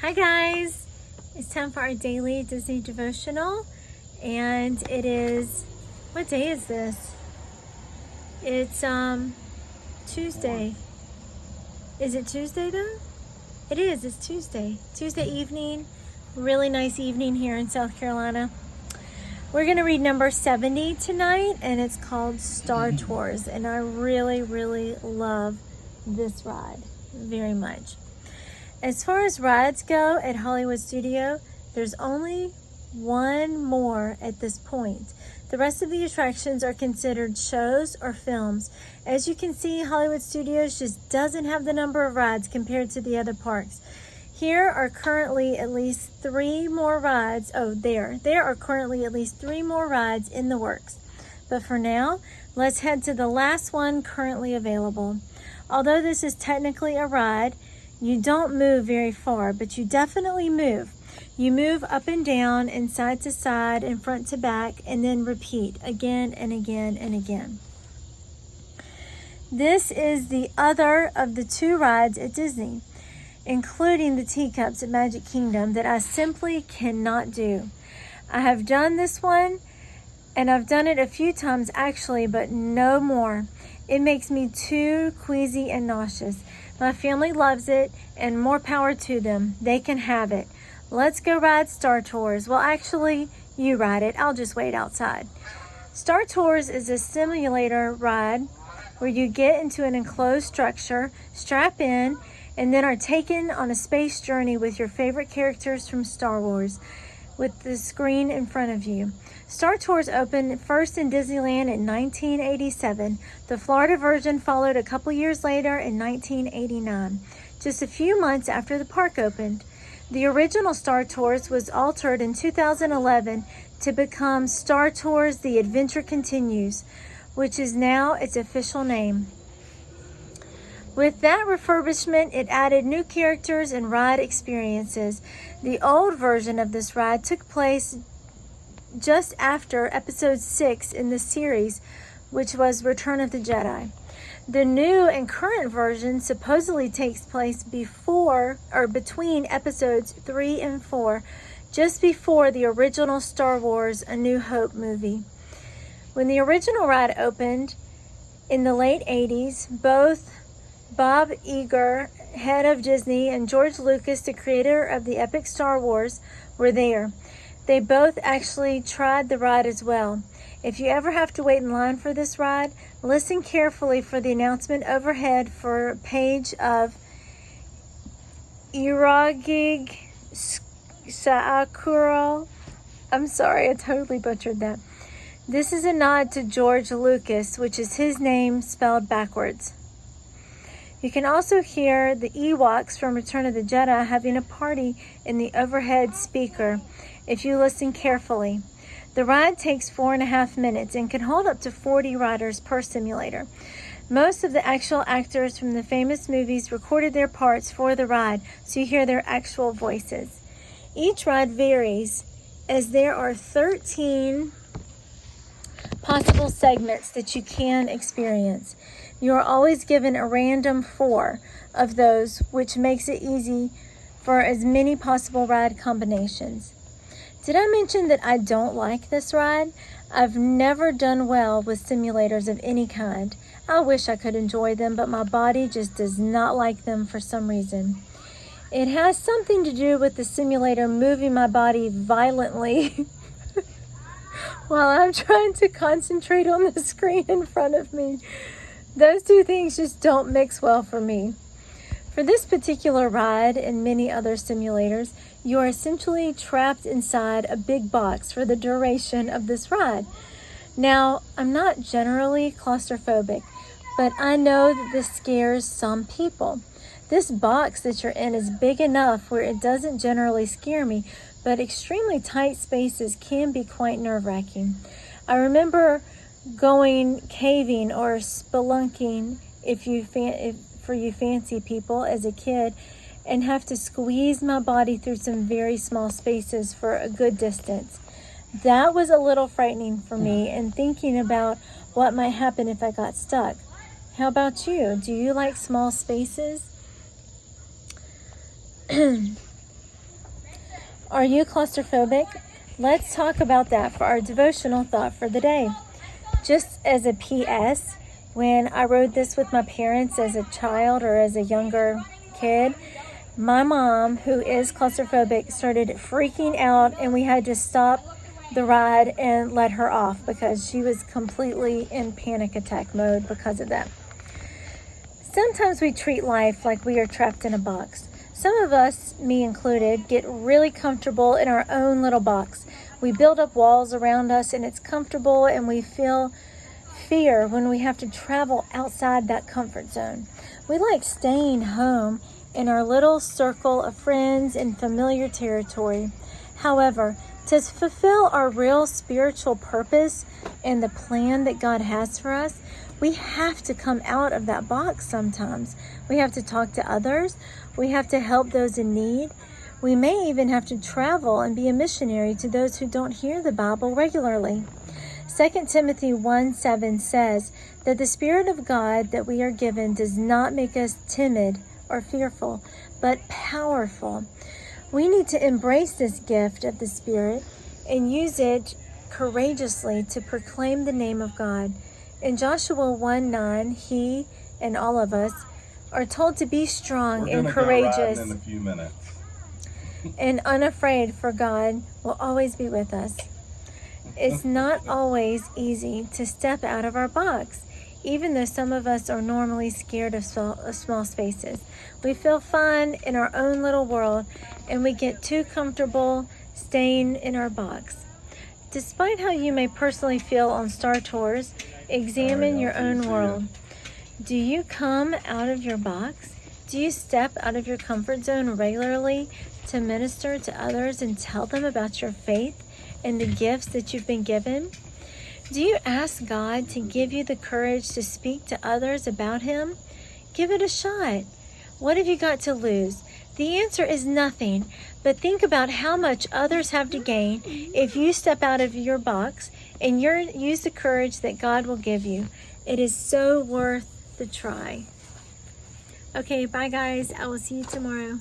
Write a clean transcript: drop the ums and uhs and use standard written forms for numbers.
Hi guys, it's time for our daily Disney devotional, and it is, what day is this? It's Tuesday. Is it Tuesday though? It is, it's Tuesday evening. Really nice evening here in South Carolina. We're gonna read number 70 tonight, and it's called Star Tours, and I really love this ride very much. As far as rides go at Hollywood Studio, there's only one more at this point. The rest of the attractions are considered shows or films. As you can see, Hollywood Studios just doesn't have the number of rides compared to the other parks. Here are currently at least 3 more rides. There are currently at least 3 more rides in the works. But for now, let's head to the last one currently available. Although this is technically a ride, you don't move very far, but you definitely move. You move up and down and side to side and front to back, and then repeat again and again and again. This is the other of the 2 rides at Disney, including the teacups at Magic Kingdom, that I simply cannot do. I have done this one, and I've done it a few times actually, but no more. It makes me too queasy and nauseous. My family loves it, and more power to them. They can have it. Let's go ride Star Tours. Well, actually, you ride it. I'll just wait outside. Star Tours is a simulator ride where you get into an enclosed structure, strap in, and then are taken on a space journey with your favorite characters from Star Wars, with the screen in front of you. Star Tours opened first in Disneyland in 1987. The Florida version followed a couple years later in 1989, just a few months after the park opened. The original Star Tours was altered in 2011 to become Star Tours The Adventure Continues, which is now its official name. With that refurbishment, it added new characters and ride experiences. The old version of this ride took place just after episode 6 in the series, which was Return of the Jedi. The new and current version supposedly takes place before or between episodes 3 and 4, just before the original Star Wars A New Hope movie. When the original ride opened in the late 80s, both Bob Iger, head of Disney, and George Lucas, the creator of the epic Star Wars, were there. They both actually tried the ride as well. If you ever have to wait in line for this ride, listen carefully for the announcement overhead for a page of Iragig Saakuro. I'm sorry, I totally butchered that. This is a nod to George Lucas, which is his name spelled backwards. You can also hear the Ewoks from Return of the Jedi having a party in the overhead speaker if you listen carefully. The ride takes 4.5 minutes and can hold up to 40 riders per simulator. Most of the actual actors from the famous movies recorded their parts for the ride, so you hear their actual voices. Each ride varies, as there are 13 possible segments that you can experience. You are always given a random 4 of those, which makes it easy for as many possible ride combinations. Did I mention that I don't like this ride? I've never done well with simulators of any kind. I wish I could enjoy them, but my body just does not like them for some reason. It has something to do with the simulator moving my body violently while I'm trying to concentrate on the screen in front of me. Those 2 things just don't mix well for me. For this particular ride and many other simulators, you are essentially trapped inside a big box for the duration of this ride. Now, I'm not generally claustrophobic, but I know that this scares some people. This box that you're in is big enough where it doesn't generally scare me, but extremely tight spaces can be quite nerve-wracking. I remember going caving or spelunking, for you fancy people, as a kid, and have to squeeze my body through some very small spaces for a good distance. That was a little frightening for me, and thinking about what might happen if I got stuck. How about you? Do you like small spaces? Are you claustrophobic? Let's talk about that for our devotional thought for the day. Just as a PS, when I wrote this with my parents as a child or as a younger kid, my mom, who is claustrophobic, started freaking out, and we had to stop the ride and let her off because she was completely in panic attack mode because of that. Sometimes we treat life like we are trapped in a box. Some of us, me included, get really comfortable in our own little box. We build up walls around us and it's comfortable, and we feel fear when we have to travel outside that comfort zone. We like staying home in our little circle of friends in familiar territory. However, to fulfill our real spiritual purpose and the plan that God has for us, we have to come out of that box sometimes. We have to talk to others. We have to help those in need. We may even have to travel and be a missionary to those who don't hear the Bible regularly. 2 Timothy 1:7 says that the Spirit of God that we are given does not make us timid or fearful, but powerful. We need to embrace this gift of the Spirit and use it courageously to proclaim the name of God. In Joshua 1:9, he and all of us are told to be strong and courageous in a few minutes. and unafraid, for God will always be with us. It's not always easy to step out of our box, even though some of us are normally scared of small spaces. We feel fine in our own little world, and we get too comfortable staying in our box. Despite how you may personally feel on Star Tours, examine your own world. Do you come out of your box? Do you step out of your comfort zone regularly to minister to others and tell them about your faith and the gifts that you've been given? Do you ask God to give you the courage to speak to others about Him? Give it a shot. What have you got to lose? The answer is nothing, but think about how much others have to gain if you step out of your box and use the courage that God will give you. It is so worth the try. Okay, bye guys. I will see you tomorrow.